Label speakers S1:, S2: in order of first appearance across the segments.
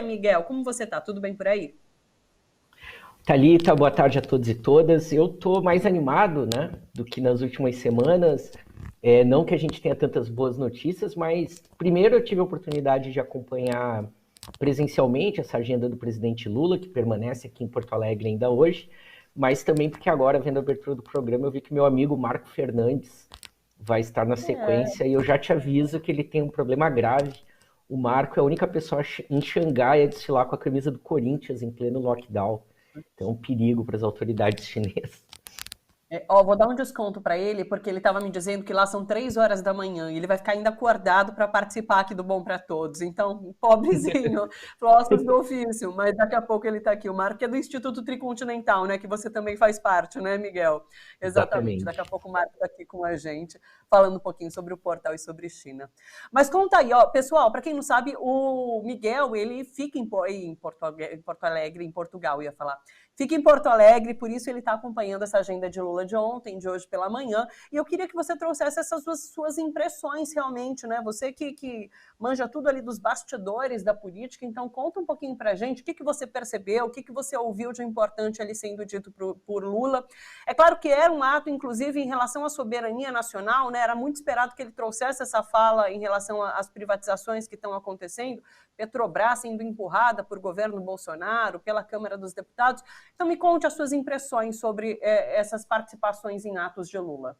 S1: Oi, Miguel, como você tá? Tudo bem por aí?
S2: Thalita, boa tarde a todos e todas. Eu estou mais animado, né, do que nas últimas semanas. Não que a gente tenha tantas boas notícias, mas primeiro eu tive a oportunidade de acompanhar presencialmente essa agenda do presidente Lula, que permanece aqui em Porto Alegre ainda hoje, mas também porque agora, vendo a abertura do programa, eu vi que meu amigo Marco Fernandes vai estar na
S1: É.
S2: sequência e eu já te aviso que ele tem um problema grave. O Marco é a única pessoa em Xangai a desfilar com a camisa do Corinthians em pleno lockdown. Então, é um perigo para as autoridades chinesas.
S1: Vou dar um desconto para ele, porque ele estava me dizendo que lá são 3 horas da manhã e ele vai ficar ainda acordado para participar aqui do Bom para Todos. Então, pobrezinho, ossos do ofício, mas daqui a pouco ele está aqui. O Marco é do Instituto Tricontinental, né? Que você também faz parte, né, Miguel? Exatamente. Daqui a
S2: Exatamente.
S1: pouco o Marco está aqui com a gente, falando um pouquinho sobre o portal e sobre China. Mas conta aí, ó, pessoal, para quem não sabe, o Miguel, ele fica em Porto Alegre, em Portugal, ia falar. Fica em Porto Alegre, por isso ele está acompanhando essa agenda de Lula de ontem, de hoje pela manhã. E eu queria que você trouxesse essas suas impressões realmente, né? Você que manja tudo ali dos bastidores da política, então conta um pouquinho para a gente o que você percebeu, o que você ouviu de importante ali sendo dito por Lula. É claro que era um ato, inclusive, em relação à soberania nacional, né? Era muito esperado que ele trouxesse essa fala em relação às privatizações que estão acontecendo, Petrobras sendo empurrada por governo Bolsonaro, pela Câmara dos Deputados. Então, me conte as suas impressões sobre essas participações em atos de Lula.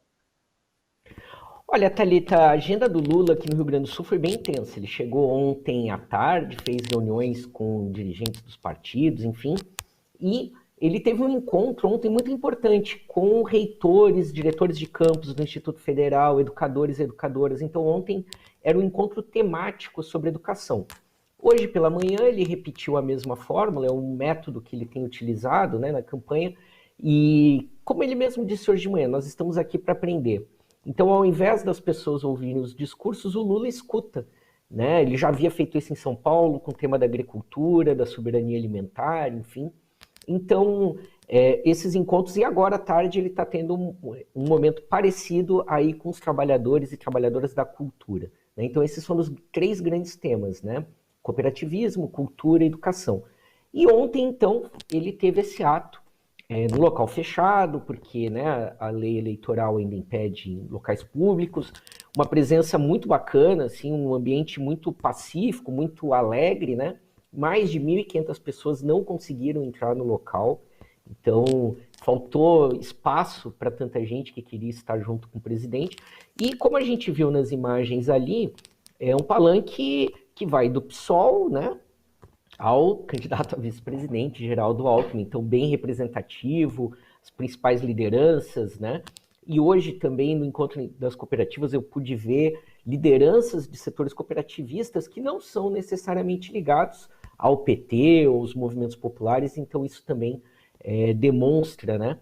S2: Olha, Thalita, a agenda do Lula aqui no Rio Grande do Sul foi bem intensa. Ele chegou ontem à tarde, fez reuniões com dirigentes dos partidos, enfim, e ele teve um encontro ontem muito importante com reitores, diretores de campus do Instituto Federal, educadores e educadoras. Então, ontem era um encontro temático sobre educação. Hoje pela manhã ele repetiu a mesma fórmula, é um método que ele tem utilizado, né, na campanha, e como ele mesmo disse hoje de manhã, nós estamos aqui para aprender. Então, ao invés das pessoas ouvirem os discursos, o Lula escuta. Né? Ele já havia feito isso em São Paulo, com o tema da agricultura, da soberania alimentar, enfim. Então, esses encontros, e agora à tarde ele está tendo um momento parecido aí com os trabalhadores e trabalhadoras da cultura. Né? Então, esses são os três grandes temas, né? Cooperativismo, cultura e educação. E ontem, então, ele teve esse ato no local fechado, porque né, a lei eleitoral ainda impede em locais públicos, uma presença muito bacana, assim, um ambiente muito pacífico, muito alegre, né? Mais de 1.500 pessoas não conseguiram entrar no local, então faltou espaço para tanta gente que queria estar junto com o presidente. E como a gente viu nas imagens ali, é um palanque que vai do PSOL, né, ao candidato a vice-presidente, Geraldo Alckmin, então bem representativo, as principais lideranças, né? E hoje também no encontro das cooperativas eu pude ver lideranças de setores cooperativistas que não são necessariamente ligados ao PT ou aos movimentos populares, então isso também demonstra, né,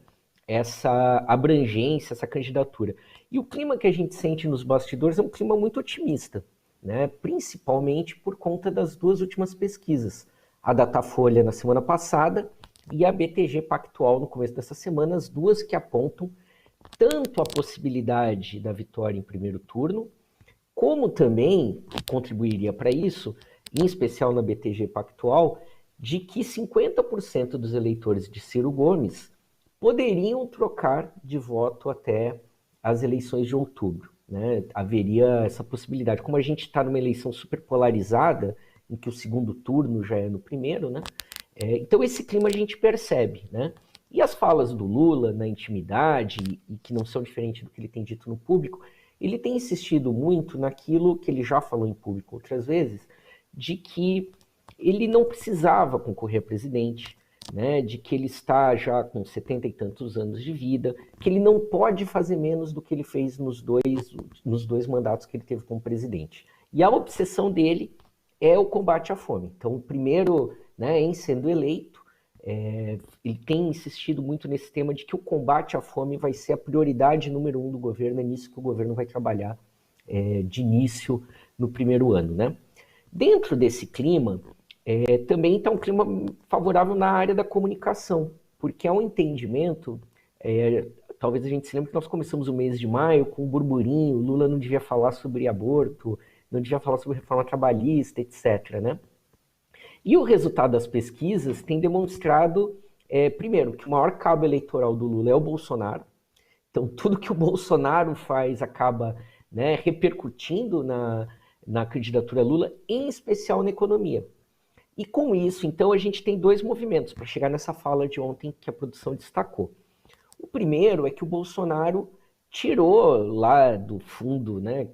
S2: essa abrangência, essa candidatura. E o clima que a gente sente nos bastidores é um clima muito otimista, né, principalmente por conta das duas últimas pesquisas, a Datafolha na semana passada e a BTG Pactual no começo dessa semana, as duas que apontam tanto a possibilidade da vitória em primeiro turno, como também, que contribuiria para isso, em especial na BTG Pactual, de que 50% dos eleitores de Ciro Gomes poderiam trocar de voto até as eleições de outubro. Né? Haveria essa possibilidade. Como a gente está numa eleição super polarizada, em que o segundo turno já é no primeiro, né? Então esse clima a gente percebe, né? E as falas do Lula na intimidade, e que não são diferentes do que ele tem dito no público, ele tem insistido muito naquilo que ele já falou em público outras vezes, de que ele não precisava concorrer a presidente, né, de que ele está já com 70 e tantos anos de vida, que ele não pode fazer menos do que ele fez nos dois mandatos que ele teve como presidente. E a obsessão dele é o combate à fome. Então, primeiro, né, em sendo eleito, ele tem insistido muito nesse tema de que o combate à fome vai ser a prioridade número 1 do governo, é nisso que o governo vai trabalhar de início no primeiro ano. Né? Dentro desse clima, também está um clima favorável na área da comunicação, porque há um entendimento, talvez a gente se lembre que nós começamos o mês de maio com um burburinho, Lula não devia falar sobre aborto, não devia falar sobre reforma trabalhista, etc. Né? E o resultado das pesquisas tem demonstrado, primeiro, que o maior cabo eleitoral do Lula é o Bolsonaro. Então, tudo que o Bolsonaro faz acaba, né, repercutindo na candidatura Lula, em especial na economia. E com isso, então, a gente tem dois movimentos para chegar nessa fala de ontem que a produção destacou. O primeiro é que o Bolsonaro tirou lá do fundo, né,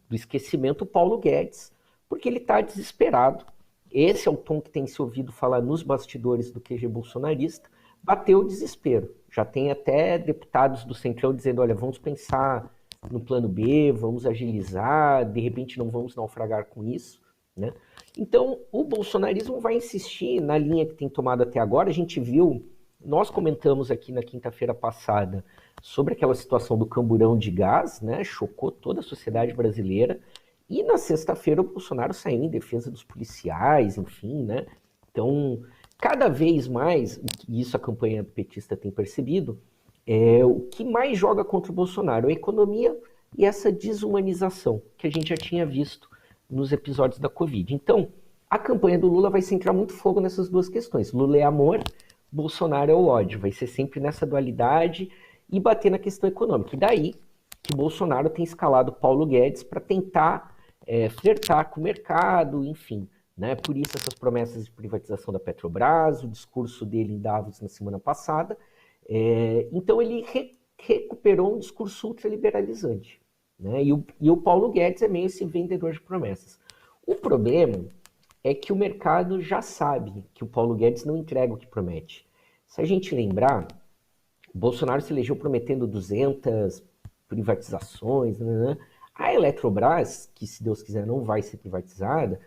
S2: do esquecimento, o Paulo Guedes, porque ele está desesperado. Esse é o tom que tem se ouvido falar nos bastidores do QG bolsonarista. Bateu o desespero. Já tem até deputados do Centrão dizendo, olha, vamos pensar no plano B, vamos agilizar, de repente não vamos naufragar com isso, né? Então, o bolsonarismo vai insistir na linha que tem tomado até agora. A gente viu, nós comentamos aqui na quinta-feira passada sobre aquela situação do camburão de gás, né? Chocou toda a sociedade brasileira. E na sexta-feira o Bolsonaro saiu em defesa dos policiais, enfim, né? Então, cada vez mais, e isso a campanha petista tem percebido, o que mais joga contra o Bolsonaro é a economia e essa desumanização que a gente já tinha visto nos episódios da Covid. Então, a campanha do Lula vai centrar muito fogo nessas duas questões. Lula é amor, Bolsonaro é o ódio. Vai ser sempre nessa dualidade e bater na questão econômica. E daí que Bolsonaro tem escalado Paulo Guedes para tentar flertar com o mercado, enfim. Né? Por isso essas promessas de privatização da Petrobras, o discurso dele em Davos na semana passada. Então ele recuperou um discurso ultraliberalizante. Né? E o Paulo Guedes é meio esse vendedor de promessas. O problema é que o mercado já sabe que o Paulo Guedes não entrega o que promete. Se a gente lembrar, o Bolsonaro se elegeu prometendo 200 privatizações, né? A Eletrobras, que se Deus quiser não vai ser privatizada,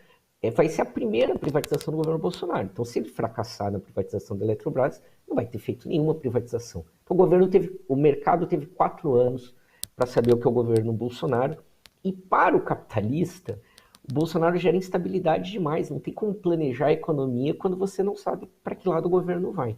S2: vai ser a primeira privatização do governo Bolsonaro. Então, se ele fracassar na privatização da Eletrobras, não vai ter feito nenhuma privatização. Então, o mercado teve 4 anos para saber o que é o governo Bolsonaro. E para o capitalista, o Bolsonaro gera instabilidade demais. Não tem como planejar a economia quando você não sabe para que lado o governo vai.